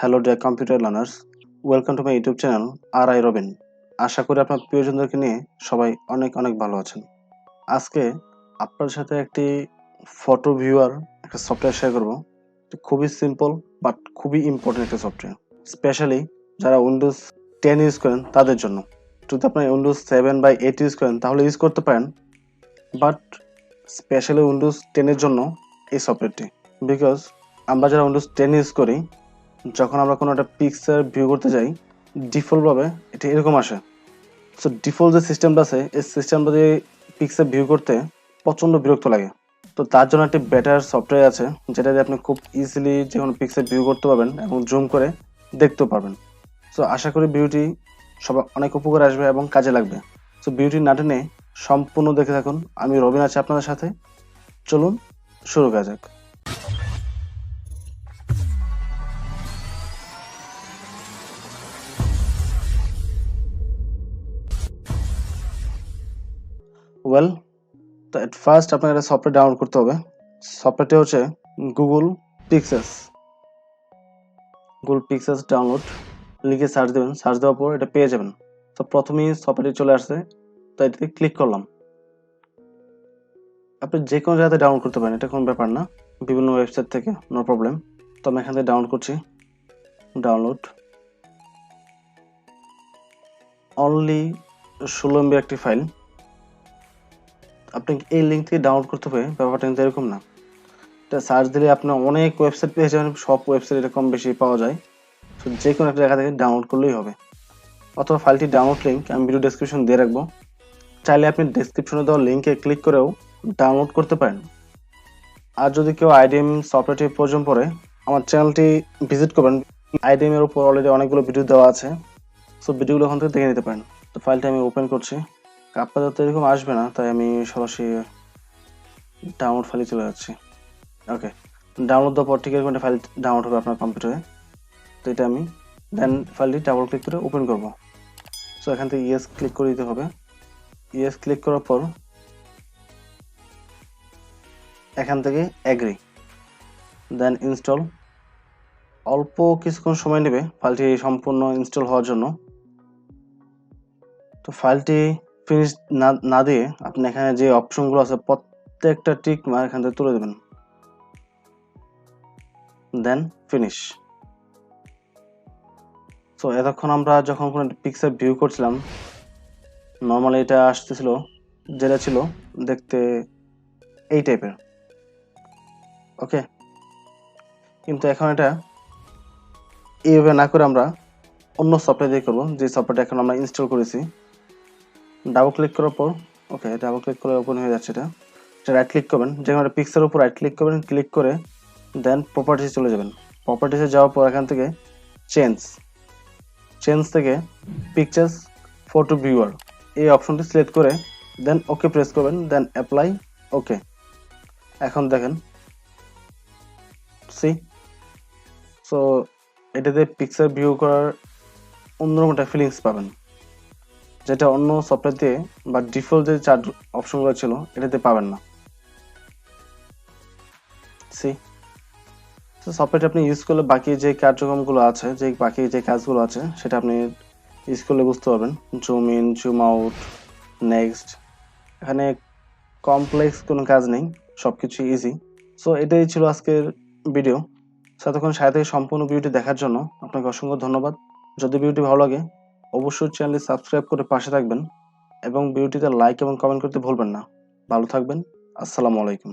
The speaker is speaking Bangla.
Hello dear computer learners, welcome to my YouTube channel আর রবিন। আশা করি আপনার প্রিয়জনদেরকে নিয়ে সবাই অনেক অনেক ভালো আছেন। আজকে আপনার সাথে একটি ফটো ভিউয়ার একটা সফটওয়্যার শেয়ার করবো। খুবই সিম্পল বাট খুবই ইম্পর্টেন্ট একটা সফটওয়্যার, স্পেশালি যারা উইন্ডোজ 10 ইউজ করেন তাদের জন্য। যদি আপনি উইন্ডোজ 7 বা 8 ইউজ করেন তাহলে ইউজ করতে পারেন, বাট স্পেশালি উইন্ডোজ 10 এর জন্য এই সফটওয়্যারটি। বিকজ আমরা যারা উইন্ডোজ 10 ইউজ করি, যখন আমরা কোনো একটা পিকচার ভিউ করতে যাই, ডিফল্টভাবে এটা এরকম আসে। সো ডিফল্ট যে সিস্টেমটা আছে, এই সিস্টেমটা দিয়ে পিকচার ভিউ করতে প্রচণ্ড বিরক্ত লাগে। তো তার জন্য একটি বেটার সফটওয়্যার আছে, যেটা দিয়ে আপনি খুব ইজিলি যে কোনো পিকচার ভিউ করতে পারবেন এবং জুম করে দেখতেও পারবেন। সো আশা করি ভিডিওটি সবার অনেক উপকার আসবে এবং কাজে লাগবে। সো ভিডিওটি না টেনে সম্পূর্ণ দেখে থাকুন। আমি রবিন আছি আপনাদের সাথে। চলুন শুরু করা যাক। ওয়েল, তো এট ফার্স্ট আপনাকে একটা সফটওয়্যার ডাউনলোড করতে হবে। সফটওয়্যারটি হচ্ছে Google pixels. Google pixels download লিখে সার্চ দেবেন, সার্চ দেওয়ার পর এটা পেয়ে যাবেন। তো প্রথমেই সফটওয়্যারটি চলে আসছে, তো এটাতে ক্লিক করলাম। আপনি যে কোনো জায়গাতে ডাউনলোড করতে পারেন, এটা কোনো ব্যাপার না, বিভিন্ন ওয়েবসাইট থেকে, নো প্রবলেম। তো আমি এখান থেকে ডাউনলোড করছি। ডাউনলোড অনলি 16 MB একটি ফাইল। আপনি এই লিঙ্ক থেকে ডাউনলোড করতে হবে, ব্যাপারটা কিন্তু এরকম না। এটা সার্চ দিলে আপনার অনেক ওয়েবসাইট পেয়ে যাবেন, সব ওয়েবসাইট এটা কম বেশি পাওয়া যায়। তো যে কোনো একটা জায়গা থেকে ডাউনলোড করলেই হবে, অথবা ফাইলটি ডাউনলোড লিঙ্ক আমি ভিডিও ডেসক্রিপশন দিয়ে রাখবো। চাইলে আপনি ডেসক্রিপশনে দেওয়া লিঙ্কে ক্লিক করেও ডাউনলোড করতে পারেন। আর যদি কেউ আইডিএম সফটওয়্যারটি প্রয়োজন পড়ে, আমার চ্যানেলটি ভিজিট করবেন। আইডিএম এর উপর অলরেডি অনেকগুলো ভিডিও দেওয়া আছে, সো ভিডিওগুলো ওখান থেকে দেখে নিতে পারেন। তো ফাইলটা আমি ওপেন করছি। আপনাদের তো এরকম আসবে না, তাই আমি সরাসরি ডাউনলোড ফাইলে চলে যাচ্ছি। ওকে, ডাউনলোড দেওয়ার পর ঠিক এরকম একটা ফাইল ডাউনলোড হবে আপনার কম্পিউটারে। তো এটা আমি দেন ফাইলটি ডাবল ক্লিক করে ওপেন করব। সো এখান থেকে ইয়েস ক্লিক করে দিতে হবে। ইয়েস ক্লিক করার পর এখান থেকে এগ্রি, দেন ইনস্টল। অল্প কিছুক্ষণ সময় নেবে ফাইলটি সম্পূর্ণ ইনস্টল হওয়ার জন্য। তো ফাইলটি ফিনিশ না দিয়ে আপনি এখানে যে অপশনগুলো আছে প্রত্যেকটা টিক মার্ক এখান থেকে তুলে দেবেন, দেন ফিনিশ। সো এতক্ষণ আমরা যখন কোনো পিকচার ভিউ করছিলাম, নর্মালি এটা আসতেছিল, যেটা ছিল দেখতে এই টাইপের। ওকে, কিন্তু এখন এটা এইভাবে না করে আমরা অন্য সফটওয়্যার দিয়ে করবো, যে সফটওয়্যারটা এখন আমরা ইনস্টল করেছি। ডাবল ক্লিক করার পর ওকে, ডাবল ক্লিক করে ওপেন হয়ে যাচ্ছে। এটা রাইট ক্লিক করবেন, যে কোনো একটা পিকচারের উপর রাইট ক্লিক করবেন, ক্লিক করে দেন প্রপার্টিসে চলে যাবেন। প্রপার্টিসে যাওয়ার পর এখান থেকে চেঞ্জ থেকে পিকচার্স ফটো ভিউয়ার এই অপশনটি সিলেক্ট করে দেন ওকে প্রেস করবেন, দেন অ্যাপ্লাই। ওকে, এখন দেখেন সি। সো এটাতে পিকচার ভিউ করার অন্যরকম একটা ফিলিংস পাবেন, যেটা অন্য সফটওয়্যার দিয়ে বা ডিফল্ট যে চার অপশনগুলো ছিল এটাতে পাবেন না। সি, তো সফটওয়্যারটা আপনি ইউজ করলে বাকি যে কার্যক্রমগুলো আছে, বাকি যে কাজগুলো আছে সেটা আপনি ইউজ করলে বুঝতে পারবেন। Zoom in, zoom out, next, এখানে কমপ্লেক্স কোনো কাজ নেই, সবকিছু ইজি। সো এটাই ছিল আজকের ভিডিও। ততক্ষণ সাথে সম্পূর্ণ ভিডিওটি দেখার জন্য আপনাকে অসংখ্য ধন্যবাদ। যদি ভিডিওটি ভালো লাগে অবশ্যই চ্যানেলটি সাবস্ক্রাইব করে পাশে থাকবেন এবং ভিডিওটিতে লাইক এবং কমেন্ট করতে ভুলবেন না। ভালো থাকবেন। আসসালামু আলাইকুম।